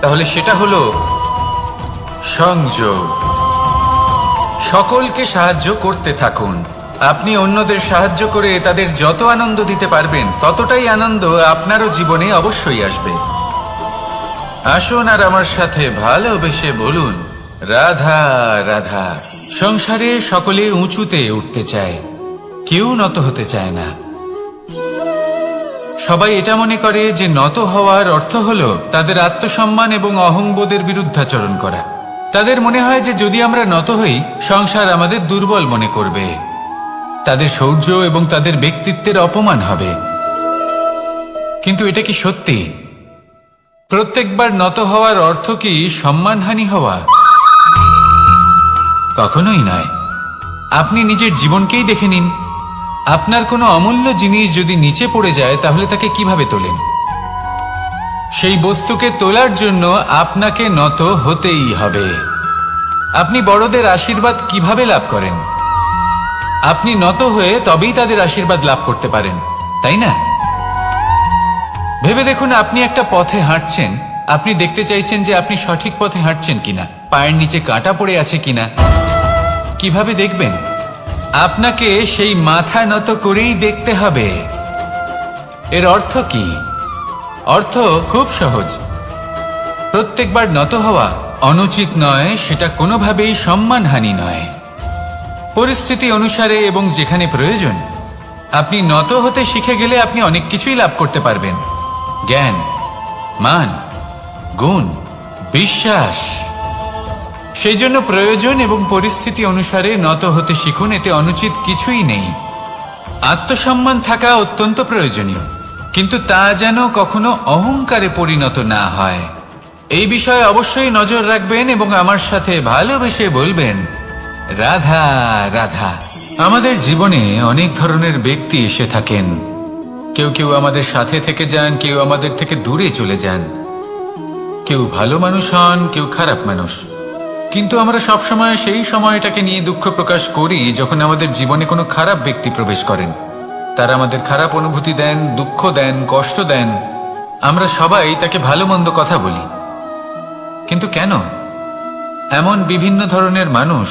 তাহলে সেটা হলো সংযোগ। সকলকে সাহায্য করতে থাকুন। আপনি অন্যদের সাহায্য করে তাদের যত আনন্দ দিতে পারবেন, ততটাই আনন্দ আপনারও জীবনে অবশ্যই আসবে। আসুন আর আমার সাথে ভালোবেসে বলুন, রাধা রাধা। সংসারে সকলে উঁচুতে উঠতে চায়, কেউ নত হতে চায় না। সবাই এটা মনে করে যে নত হওয়ার অর্থ হলো তাদের আত্মসম্মান এবং অহংবোধের বিরুদ্ধাচরণ করা। তাদের মনে হয় যে যদি আমরা নত হই, সংসার আমাদের দুর্বল মনে করবে, তাদের শৌর্য এবং তাদের ব্যক্তিত্বের অপমান হবে। কিন্তু এটা কি সত্যি? প্রত্যেকবার নত হওয়ার অর্থ কি সম্মানহানি হওয়া? কখনোই নয়। আপনি নিজের জীবনকেই দেখে নিন। আপনার কোনো অমূল্য জিনিস যদি নিচে পড়ে যায়, তাহলে তাকে কিভাবে তোলেন? সেই বস্তুকে তোলার জন্য আপনাকে নত হতেই হবে। আপনি বড়দের আশীর্বাদ কিভাবে লাভ করেন? আপনি নত হয়ে তবেই তাদের আশীর্বাদ লাভ করতে পারেন, তাই না? ভেবে দেখুন, আপনি একটা পথে হাঁটছেন, আপনি দেখতে চাইছেন যে আপনি সঠিক পথে হাঁটছেন কিনা, পায়ের নিচে কাঁটা পড়ে আছে কিনা। কিভাবে দেখবেন? আপনাকে সেই মাথা নত করেই দেখতে হবে। এর অর্থ কি? অর্থ খুব সহজ। প্রত্যেকবার নত হওয়া অনুচিত নয়, সেটা কোনোভাবেই সম্মানহানি নয়। পরিস্থিতি অনুসারে এবং যেখানে প্রয়োজন আপনি নত হতে শিখে গেলে আপনি অনেক কিছুই লাভ করতে পারবেন। জ্ঞান, মান, গুণ, বিশ্বাস। সেই জন্য প্রয়োজন এবং পরিস্থিতি অনুসারে নত হতে শিখুন, এতে অনুচিত কিছুই নেই। আত্মসম্মান থাকা অত্যন্ত প্রয়োজনীয়, কিন্তু তা যেন কখনো অহংকারে পরিণত না হয়। এই বিষয়ে অবশ্যই নজর রাখবেন এবং আমার সাথে ভালোবেসে বলবেন, রাধা রাধা। আমাদের জীবনে অনেক ধরনের ব্যক্তি এসে থাকেন। কেউ কেউ আমাদের সাথে থেকে যান, কেউ আমাদের থেকে দূরে চলে যান। কেউ ভালো মানুষ হন, কেউ খারাপ মানুষ। কিন্তু আমরা সবসময় সেই সময়টাকে নিয়ে দুঃখ প্রকাশ করি যখন আমাদের জীবনে কোনো খারাপ ব্যক্তি প্রবেশ করেন। তারা আমাদের খারাপ অনুভূতি দেন, দুঃখ দেন, কষ্ট দেন। আমরা সবাই তাকে ভালো মন্দ কথা বলি। কিন্তু কেন? এমন বিভিন্ন ধরনের মানুষ,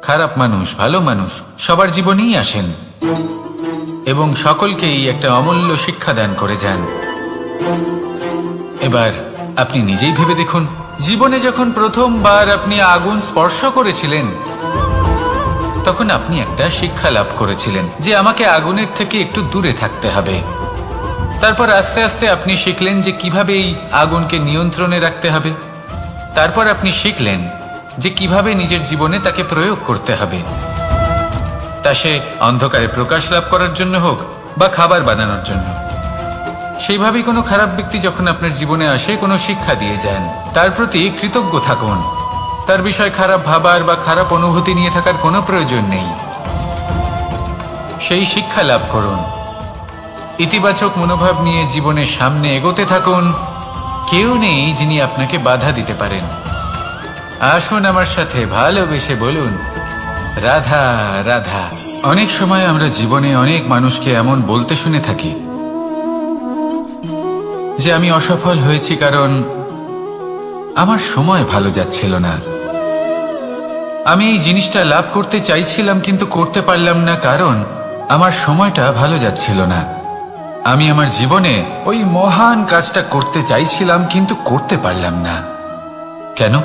খারাপ মানুষ, ভালো মানুষ সবার জীবনেই আসেন এবং সকলকেই একটা অমূল্য শিক্ষা দান করে যান। এবার আপনি নিজেই ভেবে দেখুন, জীবনে যখন প্রথমবার আপনি আগুন স্পর্শ করেছিলেন তখন আপনি একটা শিক্ষা লাভ করেছিলেন যে আমাকে আগুনের থেকে একটু দূরে থাকতে হবে। তারপর আস্তে আস্তে আপনি শিখলেন যে কিভাবে এই আগুনকে নিয়ন্ত্রণে রাখতে হবে। তারপর আপনি শিখলেন যে কিভাবে নিজের জীবনে তাকে প্রয়োগ করতে হবে, তা সে অন্ধকারে প্রকাশ লাভ করার জন্য হোক বা খাবার বানানোর জন্য। সেইভাবেই কোনো খারাপ ব্যক্তি যখন আপনার জীবনে আসে কোনো শিক্ষা দিয়ে যান, তার প্রতি কৃতজ্ঞ থাকুন। তার বিষয় খারাপ ভাবার বা খারাপ অনুভূতি নিয়ে থাকার কোনো প্রয়োজন নেই। সেই শিক্ষা লাভ করুন, ইতিবাচক মনোভাব নিয়ে জীবনের সামনে এগোতে থাকুন। কেউ নেই যিনি আপনাকে বাধা দিতে পারেন। আসুন আমার সাথে ভালোবেসে বলুন, রাধা রাধা। অনেক সময় আমরা জীবনে অনেক মানুষকে এমন বলতে শুনে থাকি যে আমি অসফল হয়েছি কারণ আমার সময় ভালো যাচ্ছিল না। আমি এই জিনিসটা লাভ করতে চাইছিলাম কিন্তু করতে পারলাম না কারণ আমার সময়টা ভালো যাচ্ছিল না। আমি আমার জীবনে ওই মহান কাজটা করতে চাইছিলাম কিন্তু করতে পারলাম না। কেন?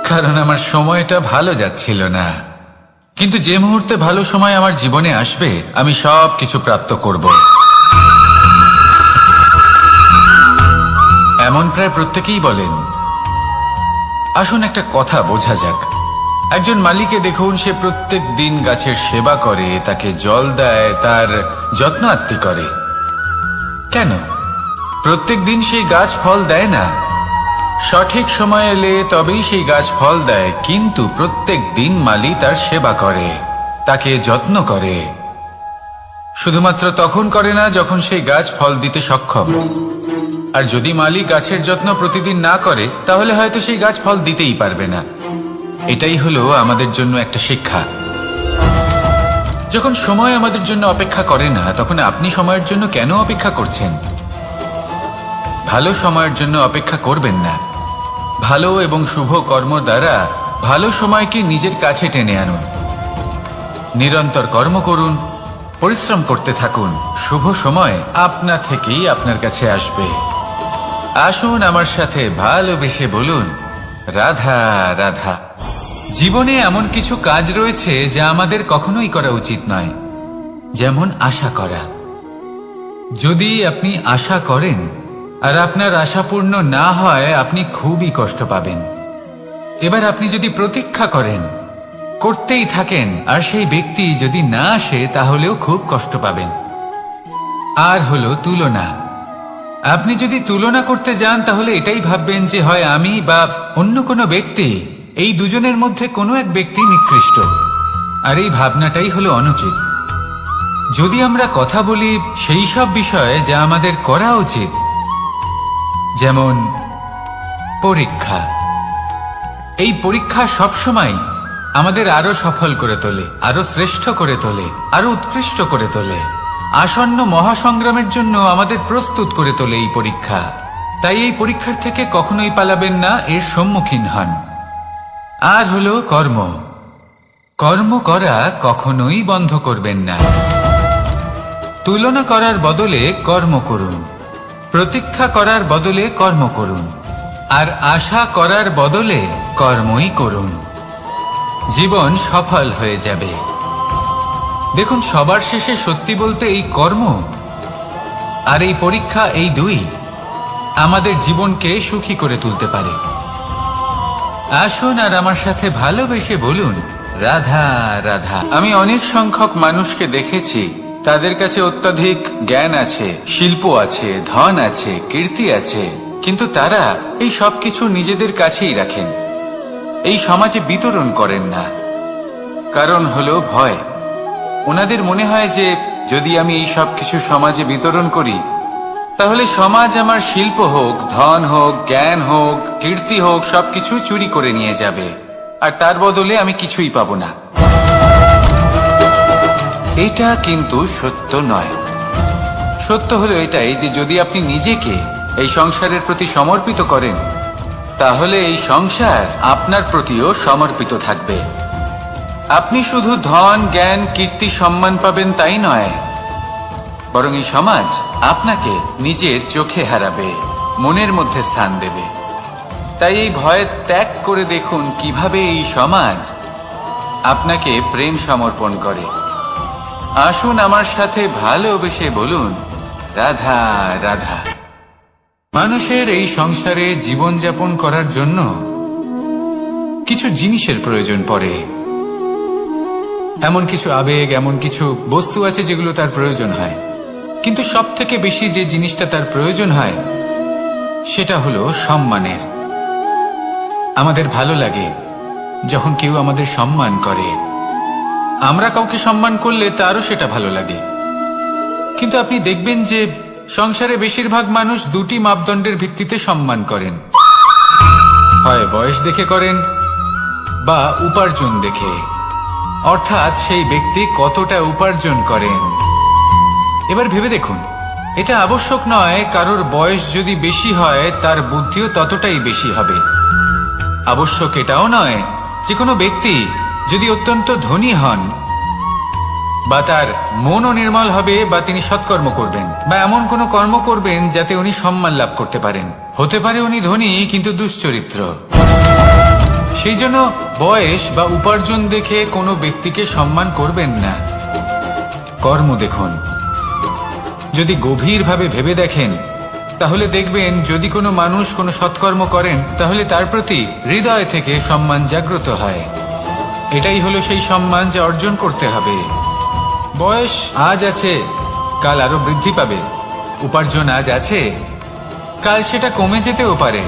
কারণ আমার সময়টা ভালো যাচ্ছিল না। কিন্তু যে মুহূর্তে ভালো সময় আমার জীবনে আসবে আমি সব কিছু প্রাপ্ত করব। এমন প্রায় প্রত্যেকেই বলেন। আসুন একটা কথা বোঝা যাক। একজন মালিকে দেখুন, সে প্রত্যেক দিন গাছের সেবা করে, তাকে জল দেয়, তার যত্ন আত্তি করে। কেন? প্রত্যেক দিন সেই গাছ ফল দেয় না। সঠিক সময় এলে তবেই সেই গাছ ফল দেয়, কিন্তু প্রত্যেক দিন মালি তার সেবা করে, তাকে যত্ন করে। শুধুমাত্র তখন করে না যখন সেই গাছ ফল দিতে সক্ষম। আর যদি মালি গাছের যত্ন প্রতিদিন না করে তাহলে হয়তো সেই গাছ ফল দিতেই পারবে না। এটাই হলো আমাদের জন্য একটা শিক্ষা। যখন সময় আমাদের জন্য অপেক্ষা করে না তখন আপনি সময়ের জন্য কেন অপেক্ষা করছেন? ভালো সময়ের জন্য অপেক্ষা করবেন না। ভালো এবং শুভ কর্ম দ্বারা ভালো সময়কে নিজের কাছে টেনে আনুন। নিরন্তর কর্ম করুন, পরিশ্রম করতে থাকুন। শুভ সময় আপনা থেকেই আপনার কাছে আসবে। আসুন আমার সাথে ভালোবেসে বলুন, রাধা রাধা। জীবনে এমন কিছু কাজ রয়েছে যা আমাদের কখনোই করা উচিত নয়, যেমন আশা করা। যদি আপনি আশা করেন আর আপনার আশা পূর্ণ না হয় আপনি খুবই কষ্ট পাবেন। এবার আপনি যদি প্রতীক্ষা করেন, করতেই থাকেন, আর সেই ব্যক্তি যদি না আসে তাহলেও খুব কষ্ট পাবেন। আর হলো তুলনা। আপনি যদি তুলনা করতে যান তাহলে এটাই ভাববেন যে হয় আমি বা অন্য কোনো ব্যক্তি, এই দুজনের মধ্যে কোনো এক ব্যক্তি নিকৃষ্ট। আর এই ভাবনাটাই হলো অনুচিত। যদি আমরা কথা বলি সেই সব বিষয়ে যা আমাদের করা উচিত, যেমন পরীক্ষা। এই পরীক্ষা সবসময় আমাদের আরো সফল করে তোলে, আরো শ্রেষ্ঠ করে তোলে, আরো উৎকৃষ্ট করে তোলে। আসন্ন মহাসংগ্রামের জন্য আমাদের প্রস্তুত করে তোলে এই পরীক্ষা। তাই এই পরীক্ষার থেকে কখনোই পালাবেন না, এর সম্মুখীন হন। আর হলো কর্ম। কর্ম করা কখনোই বন্ধ করবেন না। তুলনা করার বদলে কর্ম করুন, প্রতীক্ষা করার বদলে কর্ম করুন, আর আশা করার বদলে কর্মই করুন। জীবন সফল হয়ে যাবে। দেখুন, সবার শেষে সত্যি বলতে এই কর্ম আর এই পরীক্ষা, এই দুই আমাদের জীবনকে সুখী করে তুলতে পারে। আসুন আর আমার সাথে ভালোবেসে বলুন, রাধা রাধা। আমি অনেক সংখ্যক মানুষকে দেখেছি, তাদের কাছে অত্যাধিক জ্ঞান আছে, শিল্প আছে, ধন আছে, কীর্তি আছে, কিন্তু তারা এই সবকিছু নিজেদের কাছেই রাখেন, এই সমাজে বিতরণ করেন না। কারণ হলো ভয়। ওনাদের মনে হয় যে যদি আমি এই সবকিছু সমাজে বিতরণ করি, তাহলে সমাজ আমার শিল্প হোক, ধন হোক, জ্ঞান হোক, কীর্তি হোক, সবকিছু চুরি করে নিয়ে যাবে, আর তার বদলে আমি কিছুই পাবো না। এটা কিন্তু সত্য নয়। সত্য হলো এটাই যে যদি আপনি নিজেকে এই সংসারের প্রতি সমর্পিত করেন, তাহলে এই সংসার আপনার প্রতিও সমর্পিত থাকবে। আপনি শুধু ধন, জ্ঞান, কীর্তি, সম্মান পাবেন তাই নয়, বরং এই সমাজ আপনাকে নিজের চোখে হারাবে, মনের মধ্যে স্থান দেবে। তাই এই ভয় ত্যাগ করে দেখুন কিভাবে এই সমাজ আপনাকে প্রেম সমর্পণ করে। আসুন আমার সাথে ভালোবেসে বলুন, রাধা রাধা। মানুষের এই সংসারে জীবনযাপন করার জন্য কিছু জিনিসের প্রয়োজন পড়ে। এমন কিছু আবেগ, এমন কিছু বস্তু আছে যেগুলো তার প্রয়োজন হয়, কিন্তু সব থেকে বেশি যে জিনিসটা তার প্রয়োজন হয় সেটা হলো সম্মানের। আমাদের ভালো লাগে যখন কেউ আমাদের সম্মান করে। আমরা কাউকে সম্মান করলে তারও সেটা ভালো লাগে। কিন্তু আপনি দেখবেন যে সংসারে বেশিরভাগ মানুষ দুটি মাপদণ্ডের ভিত্তিতে সম্মান করেন, হয় বয়স দেখে করেন বা উপার্জন দেখে, অর্থাৎ সেই ব্যক্তি কতটা উপার্জন করেন। এবার ভেবে দেখুন, এটা আবশ্যক নয় কারোর বয়স যদি বেশি হয় তার বুদ্ধিও ততটাই বেশি হবে। আবশ্যক এটাও নয় যে কোনো ব্যক্তি যদি অত্যন্ত ধনী হন বা তার মনও নির্মল হবে বা তিনি সৎকর্ম করবেন বা এমন কোনো কর্ম করবেন যাতে উনি সম্মান লাভ করতে পারেন। হতে পারে উনি ধনী কিন্তু দুশ্চরিত্র। সেই জন্য বয়স বা উপার্জন দেখে কোনো ব্যক্তিকে সম্মান করবেন না। কর্ম দেখুন। যদি গভীরভাবে ভেবে দেখেন তাহলে দেখবেন যদি কোনো মানুষ কোনো সৎকর্ম করেন তাহলে তার প্রতি হৃদয় থেকে সম্মান জাগ্রত হয়। এটাই হলো সেই সম্মান যা অর্জন করতে হবে। বয়স আজ আছে, কাল আরো বৃদ্ধি পাবে। উপার্জন আজ আছে, কাল সেটা কমে যেতেও পারে।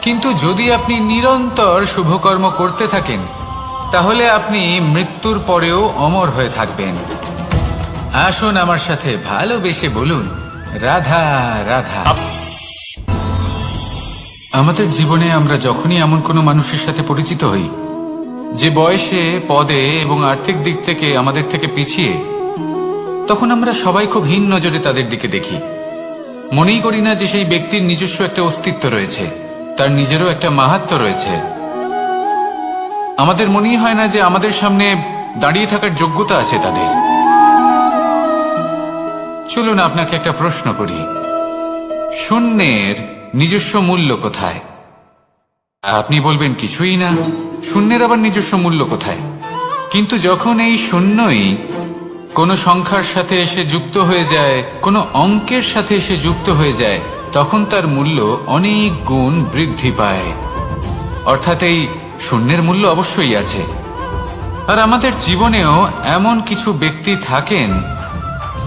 কিন্তু যদি আপনি নিরন্তর শুভকর্ম করতে থাকেন তাহলে আপনি মৃত্যুর পরেও অমর হয়ে থাকবেন। আসুন আমার সাথে ভালোবেসে বলুন, রাধা রাধা। আমাদের জীবনে আমরা যখনই এমন কোনো মানুষের সাথে পরিচিত হই যে বয়সে, পদে এবং আর্থিক দিক থেকে আমাদের থেকে পিছিয়ে, তখন আমরা সবাই খুব হীন নজরে তাদের দিকে দেখি। মনেই করি না যে সেই ব্যক্তির নিজস্ব একটা অস্তিত্ব রয়েছে, তার নিজেরও একটা মাহাত্ম্য রয়েছে। আমাদের মনেই হয় না যে আমাদের সামনে দাঁড়িয়ে থাকার যোগ্যতা আছে তাদের। চলুন আপনাকে একটা প্রশ্ন করি, শূন্যের নিজস্ব মূল্য কোথায়? আপনি বলবেন কিছুই না। শূন্যের আবার নিজস্ব মূল্য কোথায়? কিন্তু যখন এই শূন্যই কোনো সংখ্যার সাথে এসে যুক্ত হয়ে যায়, কোনো অঙ্কের সাথে এসে যুক্ত হয়ে যায়, তখন তার মূল্য অনেক গুণ বৃদ্ধি পায়। অর্থাৎ এই শূন্যের মূল্য অবশ্যই আছে। আর আমাদের জীবনেও এমন কিছু ব্যক্তি থাকেন,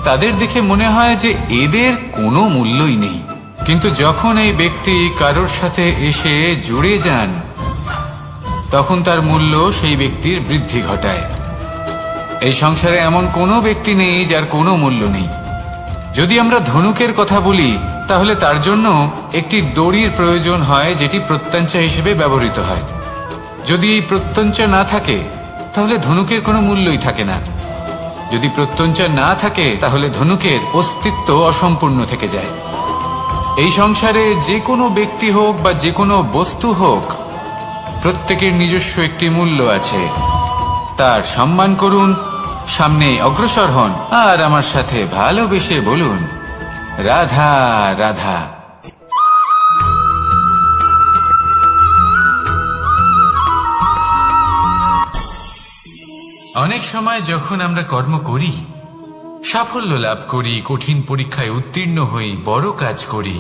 তাদের দেখে মনে হয় যে এদের কোনো মূল্যই নেই, কিন্তু যখন এই ব্যক্তি কারোর সাথে এসে জুড়ে যান তখন তার মূল্য সেই ব্যক্তির বৃদ্ধি ঘটায়। এই সংসারে এমন কোনো ব্যক্তি নেই যার কোনো মূল্য নেই। যদি আমরা ধনুকের কথা বলি তাহলে তার জন্য একটি দড়ির প্রয়োজন হয় যেটি প্রত্যঞ্চা হিসেবে ব্যবহৃত হয়। যদি এই প্রত্যঞ্চা না থাকে তাহলে ধনুকের কোনো মূল্যই থাকে না। যদি প্রত্যঞ্চা না থাকে তাহলে ধনুকের অস্তিত্ব অসম্পূর্ণ থেকে যায়। এই সংসারে যে কোনো ব্যক্তি হোক বা যে কোনো বস্তু হোক, প্রত্যেকের নিজস্ব একটি মূল্য আছে। তার সম্মান করুন, সামনে অগ্রসর হন আর আমার সাথে ভালোবেসে বলুন, রাধা রাধা। অনেক সময় যখন আমরা কর্ম করি, সাফল্য লাভ করি, কঠিন পরীক্ষায় উত্তীর্ণ হই, বড় কাজ করি,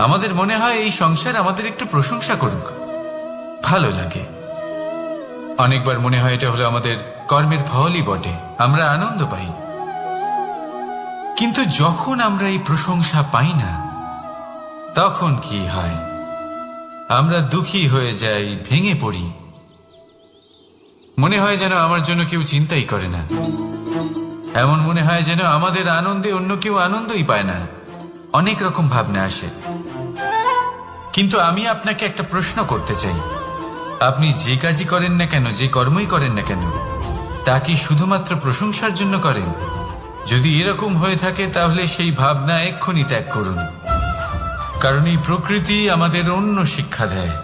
আমাদের মনে হয় এই সংসার আমাদের একটু প্রশংসা করুক, ভালো লাগে। অনেকবার মনে হয় এটা হলো আমাদের কর্মের ফলই বটে, আমরা আনন্দ পাই। কিন্তু যখন আমরা এই প্রশংসা পাই না, তখন কি হয়? আমরা দুঃখী হয়ে যাই, ভেঙে পড়ি। মনে হয় যেন আমার জন্য কেউ চিন্তাই করে না, এমন মনে হয় যেন আমাদের আনন্দে অন্য কেউ আনন্দই পায় না। অনেক রকম ভাবনা আসে। কিন্তু আমি আপনাকে একটা প্রশ্ন করতে চাই, আপনি যে কাজই করেন না কেন, যে কর্মই করেন না কেন, তা কি শুধুমাত্র প্রশংসার জন্য করেন? যদি এরকম হয়ে থাকে তাহলে সেই ভাবনা এক্ষুনি ত্যাগ করুন, কারণ এই প্রকৃতি আমাদের অন্য শিক্ষা দেয়।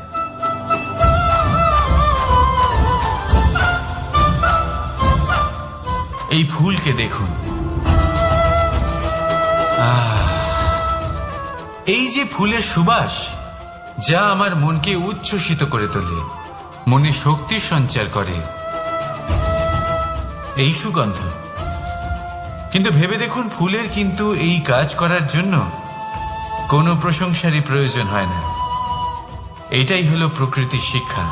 এই ফুলকে দেখুন, এই যে ফুলের সুবাস, যা আমার মনকে উচ্ছ্বসিত করে তোলে, মনে শক্তির সঞ্চার করে, এই সুগন্ধ। কিন্তু ভেবে দেখুন, ফুলের কিন্তু এই কাজ করার জন্য কোনো প্রশংসারই প্রয়োজন হয় না। এটাই হলো প্রকৃতির শিক্ষা।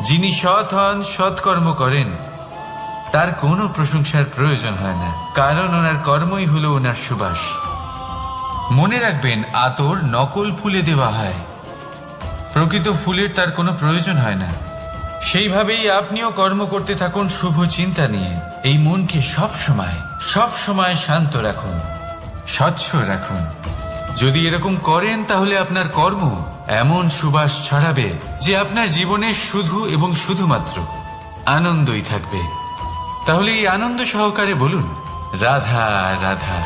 যিনি সৎ হন, সৎকর্ম করেন, তার কোনো প্রশংসার প্রয়োজন হয় না, কারণ ওনার কর্মই হলো ওনার সুবাস। মনে রাখবেন, আতর নকল ফুলে দেওয়া হয়, প্রকৃত ফুলের তার কোনো প্রয়োজন হয় না। সেইভাবেই আপনিও কর্ম করতে থাকুন শুভ চিন্তা নিয়ে। এই মনকে সব সময় শান্ত রাখুন, স্বচ্ছ রাখুন। যদি এরকম করেন তাহলে আপনার কর্ম এমন সুবাস ছড়াবে যে আপনার জীবনে শুধু এবং শুধুমাত্র আনন্দই থাকবে। তাহলে এই আনন্দ সহকারে বলুন, রাধা রাধা।